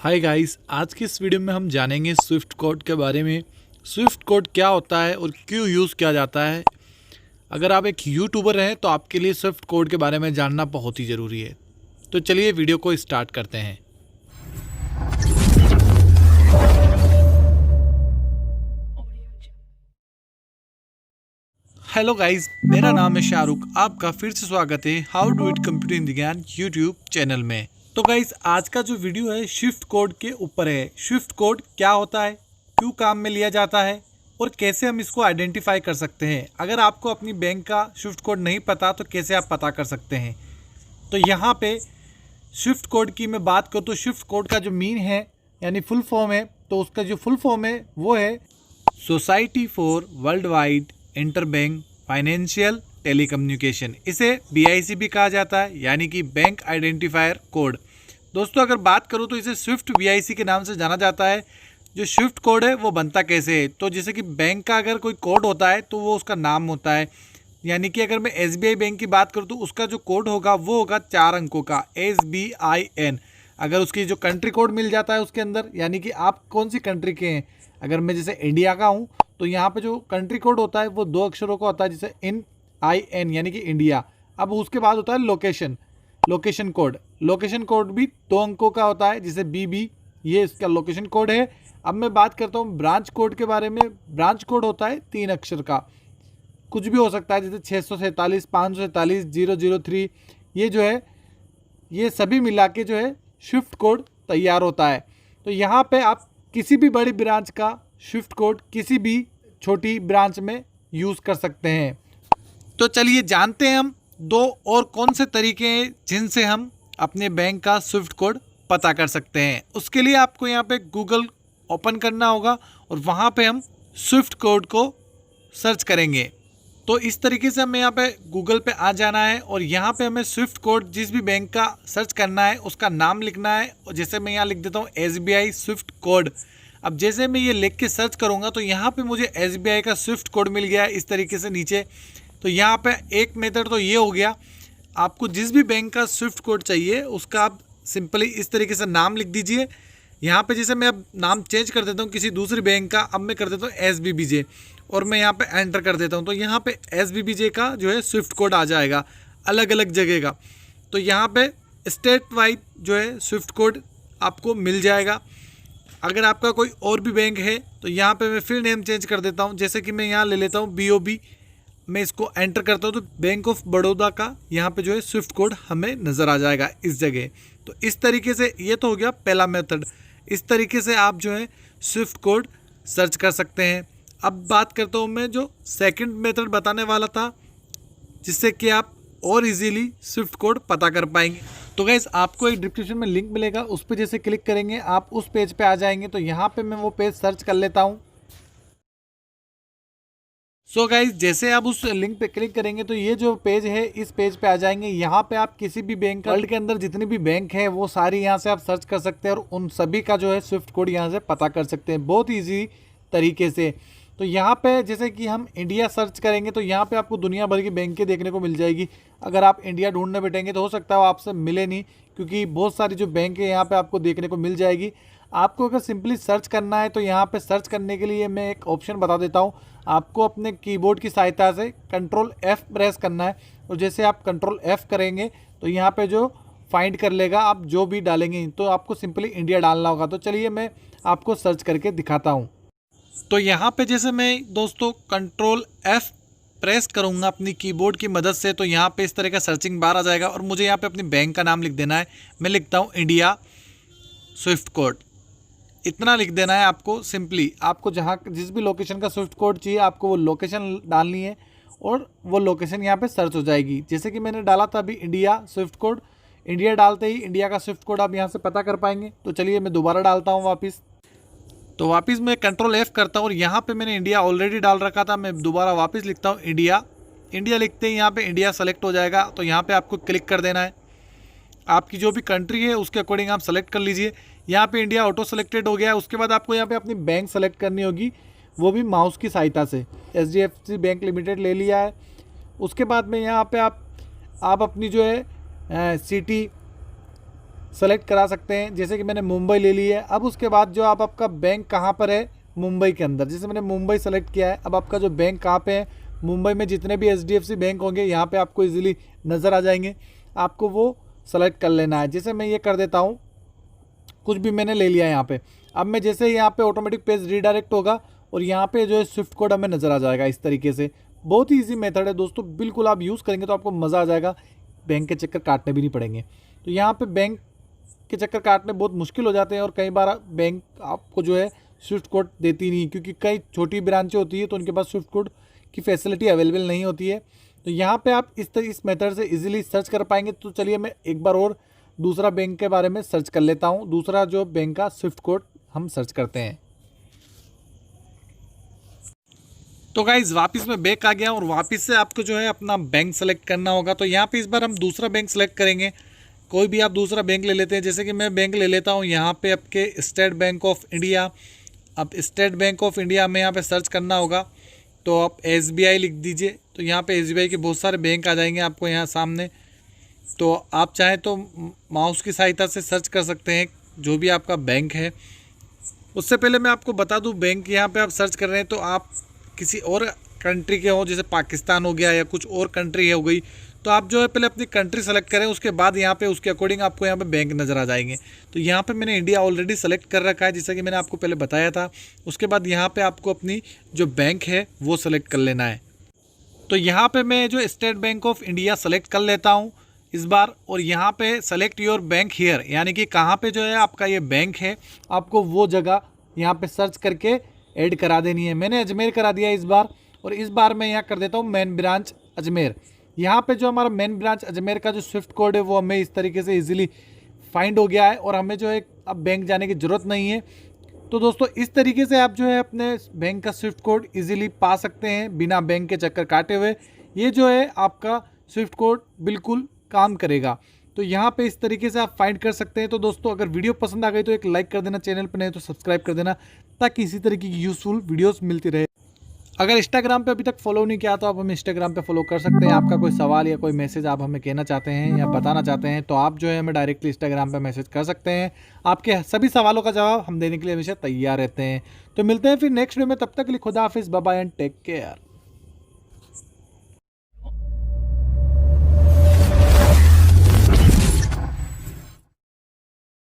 Hi guys, आज की इस वीडियो में हम जानेंगे स्विफ्ट कोड के बारे में। स्विफ्ट कोड क्या होता है और क्यों यूज़ किया जाता है। अगर आप एक यूट्यूबर हैं तो आपके लिए स्विफ्ट कोड के बारे में जानना बहुत ही ज़रूरी है। तो चलिए वीडियो को स्टार्ट करते हैं। हेलो गाइस, मेरा नाम है शाहरुख। आपका फिर से स्वागत है हाउ डू इट कंप्यूटर इन विज्ञान यूट्यूब चैनल में। तो गाइस, आज का जो वीडियो है स्विफ्ट कोड के ऊपर है। स्विफ्ट कोड क्या होता है, क्यों काम में लिया जाता है और कैसे हम इसको आइडेंटिफाई कर सकते हैं। अगर आपको अपनी बैंक का स्विफ्ट कोड नहीं पता तो कैसे आप पता कर सकते हैं। तो यहाँ पे स्विफ्ट कोड की मैं बात करूँ तो स्विफ्ट कोड का जो मीन है यानी फुल फॉर्म है, तो उसका जो फुल फॉर्म है वो है society for world wide interbank financial telecommunication. इसे BIC भी कहा जाता है, यानी कि बैंक आइडेंटिफायर कोड। दोस्तों, अगर बात करूं तो इसे स्विफ्ट BIC के नाम से जाना जाता है। जो स्विफ्ट कोड है वो बनता कैसे है, तो जैसे कि बैंक का अगर कोई कोड होता है तो वो उसका नाम होता है। यानी कि अगर मैं SBI बैंक की बात करूँ तो उसका जो कोड होगा वो होगा 4 अंकों का SBIN। अगर उसकी जो कंट्री कोड मिल जाता है उसके अंदर, यानी कि आप कौन सी कंट्री के हैं। अगर मैं जैसे इंडिया का हूँ तो यहाँ पे जो कंट्री कोड होता है वो 2 अक्षरों का होता है, जैसे IN यानी कि इंडिया। अब उसके बाद होता है लोकेशन कोड। लोकेशन कोड भी 2 अंकों का होता है, जैसे BB, ये इसका लोकेशन कोड है। अब मैं बात करता हूँ ब्रांच कोड के बारे में। ब्रांच कोड होता है 3 अक्षर का, कुछ भी हो सकता है, जैसे 647, 547, 003। ये जो है ये सभी मिला के जो है स्विफ्ट कोड तैयार होता है। तो यहाँ पे आप किसी भी बड़ी ब्रांच का स्विफ्ट कोड किसी भी छोटी ब्रांच में यूज़ कर सकते हैं। तो चलिए जानते हैं हम 2 और कौन से तरीके हैं जिनसे हम अपने बैंक का स्विफ्ट कोड पता कर सकते हैं। उसके लिए आपको यहाँ पे गूगल ओपन करना होगा और वहाँ पे हम स्विफ्ट कोड को सर्च करेंगे। तो इस तरीके से हमें यहाँ पे गूगल पे आ जाना है और यहाँ पे हमें स्विफ्ट कोड जिस भी बैंक का सर्च करना है उसका नाम लिखना है। और जैसे मैं यहाँ लिख देता हूँ SBI स्विफ्ट कोड। अब जैसे मैं ये लिख के सर्च करूँगा तो यहाँ पे मुझे SBI का स्विफ्ट कोड मिल गया है इस तरीके से नीचे। तो यहाँ पे एक मेथड तो ये हो गया, आपको जिस भी बैंक का स्विफ्ट कोड चाहिए उसका आप सिंपली इस तरीके से नाम लिख दीजिए। यहाँ पे जैसे मैं अब नाम चेंज कर देता हूँ किसी दूसरी बैंक का, अब मैं कर देता हूँ SBBJ और मैं यहाँ पे एंटर कर देता हूँ। तो यहाँ पे SBBJ का जो है स्विफ्ट कोड आ जाएगा अलग अलग जगह का। तो यहाँ पे स्टेट वाइड जो है स्विफ्ट कोड आपको मिल जाएगा। अगर आपका कोई और भी बैंक है तो यहाँ पे मैं फिर नेम चेंज कर देता हूँ। जैसे कि मैं यहाँ ले लेता हूँ BOB, मैं इसको एंटर करता हूँ तो बैंक ऑफ बड़ौदा का यहाँ पे जो है स्विफ्ट कोड हमें नज़र आ जाएगा इस जगह। तो इस तरीके से ये तो हो गया पहला मेथड। इस तरीके से आप जो है स्विफ्ट कोड सर्च कर सकते हैं। अब बात करता हूँ मैं जो सेकंड मेथड बताने वाला था, जिससे कि आप और इजीली स्विफ्ट कोड पता कर पाएंगे। तो गाइस, आपको एक डिस्क्रिप्शन में लिंक मिलेगा, उस पर जैसे क्लिक करेंगे आप उस पेज पे आ जाएंगे। तो यहाँ पे मैं वो पेज सर्च कर लेता हूँ। सो गाइस, जैसे आप उस लिंक पे क्लिक करेंगे तो ये जो पेज है इस पेज पे आ जाएंगे। यहाँ पे आप किसी भी बैंक वर्ल्ड के अंदर जितनी भी बैंक है वो सारी यहाँ से आप सर्च कर सकते हैं और उन सभी का जो है स्विफ्ट कोड यहाँ से पता कर सकते हैं बहुत ईजी तरीके से। तो यहाँ पे जैसे कि हम इंडिया सर्च करेंगे तो यहाँ पे आपको दुनिया भर की बैंकें देखने को मिल जाएगी। अगर आप इंडिया ढूंढने बैठेंगे तो हो सकता है वो आपसे मिले नहीं, क्योंकि बहुत सारी जो बैंक है यहाँ पे आपको देखने को मिल जाएगी। आपको अगर सिंपली सर्च करना है तो यहाँ पे सर्च करने के लिए मैं एक ऑप्शन बता देता हूँ। आपको अपने कीबोर्ड की सहायता से कंट्रोल F प्रेस करना है और जैसे आप कंट्रोल F करेंगे तो यहाँ पे जो फाइंड कर लेगा आप जो भी डालेंगे। तो आपको सिंपली इंडिया डालना होगा। तो चलिए मैं आपको सर्च करके दिखाता हूँ। तो यहाँ पे जैसे मैं दोस्तों कंट्रोल F प्रेस करूँगा अपनी कीबोर्ड की मदद से तो यहाँ पे इस तरह का सर्चिंग बार आ जाएगा और मुझे यहाँ पे अपनी बैंक का नाम लिख देना है। मैं लिखता हूँ इंडिया स्विफ्ट कोड, इतना लिख देना है आपको। सिंपली आपको जहाँ जिस भी लोकेशन का स्विफ्ट कोड चाहिए आपको वो लोकेशन डालनी है और वो लोकेशन यहाँ पे सर्च हो जाएगी। जैसे कि मैंने डाला था अभी इंडिया स्विफ्ट कोड, इंडिया डालते ही इंडिया का स्विफ्ट कोड आप यहाँ से पता कर पाएंगे। तो चलिए मैं दोबारा डालता हूँ वापस। तो वापस मैं कंट्रोल F करता हूँ और यहाँ पे मैंने इंडिया ऑलरेडी डाल रखा था, मैं दोबारा वापस लिखता हूँ इंडिया। इंडिया लिखते ही यहाँ पे इंडिया सेलेक्ट हो जाएगा। तो यहाँ पे आपको क्लिक कर देना है, आपकी जो भी कंट्री है उसके अकॉर्डिंग आप सेलेक्ट कर लीजिए। यहाँ पे इंडिया ऑटो सेलेक्टेड हो गया है। उसके बाद आपको यहाँ पे अपनी बैंक सेलेक्ट करनी होगी, वो भी माउस की सहायता से। HDFC बैंक लिमिटेड ले लिया है। उसके बाद में यहाँ पे आप अपनी जो है सिटी सेलेक्ट करा सकते हैं। जैसे कि मैंने मुंबई ले ली है। अब उसके बाद जो आपका बैंक कहाँ पर है, मुंबई के अंदर, जैसे मैंने मुंबई सेलेक्ट किया है। अब आपका जो बैंक कहाँ पे है, मुंबई में जितने भी HDFC बैंक होंगे यहाँ पे आपको इजीली नज़र आ जाएंगे, आपको वो सेलेक्ट कर लेना है। जैसे मैं ये कर देता हूँ, कुछ भी मैंने ले लिया है यहाँ पे। अब मैं जैसे यहाँ पे ऑटोमेटिक पेज रीडायरेक्ट होगा और यहाँ पे जो है स्विफ्ट कोड हमें नज़र आ जाएगा इस तरीके से। बहुत ही ईजी मेथड है दोस्तों, बिल्कुल आप यूज़ करेंगे तो आपको मज़ा आ जाएगा, बैंक के चक्कर काटने भी नहीं पड़ेंगे। तो यहाँ पे बैंक के चक्कर काटने बहुत मुश्किल हो जाते हैं और कई बार बैंक आपको जो है स्विफ्ट कोड देती नहीं, क्योंकि कई छोटी ब्रांचें होती है तो उनके पास स्विफ्ट कोड की फैसिलिटी अवेलेबल नहीं होती है। तो यहाँ पे आप इस मेथड से इजीली सर्च कर पाएंगे। तो चलिए मैं एक बार और दूसरा बैंक के बारे में सर्च कर लेता हूँ। दूसरा जो बैंक का स्विफ्ट कोड हम सर्च करते हैं। तो गाइज वापस मैं बैक आ गया और वापस से आपको जो है अपना बैंक सेलेक्ट करना होगा। तो यहाँ पे इस बार हम दूसरा बैंक सेलेक्ट करेंगे। कोई भी आप दूसरा बैंक ले लेते हैं, जैसे कि मैं बैंक ले लेता हूँ यहाँ पे आपके स्टेट बैंक ऑफ इंडिया। अब स्टेट बैंक ऑफ इंडिया में यहाँ पे सर्च करना होगा तो आप SBI लिख दीजिए। तो यहाँ पे SBI के बहुत सारे बैंक आ जाएंगे आपको यहाँ सामने। तो आप चाहें तो माउस की सहायता से सर्च कर सकते हैं जो भी आपका बैंक है। उससे पहले मैं आपको बता दूं, बैंक यहाँ पे आप सर्च कर रहे हैं तो आप किसी और कंट्री के हो, जैसे पाकिस्तान हो गया या कुछ और कंट्री हो गई, तो आप जो है पहले अपनी कंट्री सेलेक्ट करें, उसके बाद यहाँ पे उसके अकॉर्डिंग आपको यहाँ पे बैंक नज़र आ जाएंगे। तो यहाँ पे मैंने इंडिया ऑलरेडी सेलेक्ट कर रखा है, जैसा कि मैंने आपको पहले बताया था। उसके बाद यहाँ पे आपको अपनी जो बैंक है वो सेलेक्ट कर लेना है। तो यहाँ पे मैं जो state bank of India select कर लेता हूँ इस बार, और यहाँ पे सेलेक्ट योर बैंक हियर, यानी कि कहाँ पे जो है आपका ये बैंक है, आपको वो जगह यहाँ पे सर्च करके ऐड करा देनी है। मैंने अजमेर करा दिया इस बार, और इस बार मैं यहाँ कर देता हूँ मेन ब्रांच अजमेर। यहाँ पे जो हमारा मेन ब्रांच अजमेर का जो स्विफ्ट कोड है वो हमें इस तरीके से इजीली फाइंड हो गया है और हमें जो है अब बैंक जाने की ज़रूरत नहीं है। तो दोस्तों इस तरीके से आप जो है अपने बैंक का स्विफ्ट कोड इजीली पा सकते हैं बिना बैंक के चक्कर काटे हुए। ये जो है आपका स्विफ्ट कोड बिल्कुल काम करेगा। तो यहाँ पे इस तरीके से आप फाइंड कर सकते हैं। तो दोस्तों अगर वीडियो पसंद आ गई तो एक लाइक कर देना, चैनल पर नहीं तो सब्सक्राइब कर देना, ताकि इसी तरीके की यूज़फुल वीडियोस मिलती रहे। अगर इंस्टाग्राम पे अभी तक फॉलो नहीं किया तो आप हमें इंस्टाग्राम पे फॉलो कर सकते हैं। आपका कोई सवाल या कोई मैसेज आप हमें कहना चाहते हैं या बताना चाहते हैं तो आप जो है हमें डायरेक्टली इंस्टाग्राम पे मैसेज कर सकते हैं। आपके सभी सवालों का जवाब हम देने के लिए हमेशा तैयार रहते हैं। तो मिलते हैं फिर नेक्स्ट वीडियो में, तब तक के लिए खुदा हाफिज़, bye bye and take care.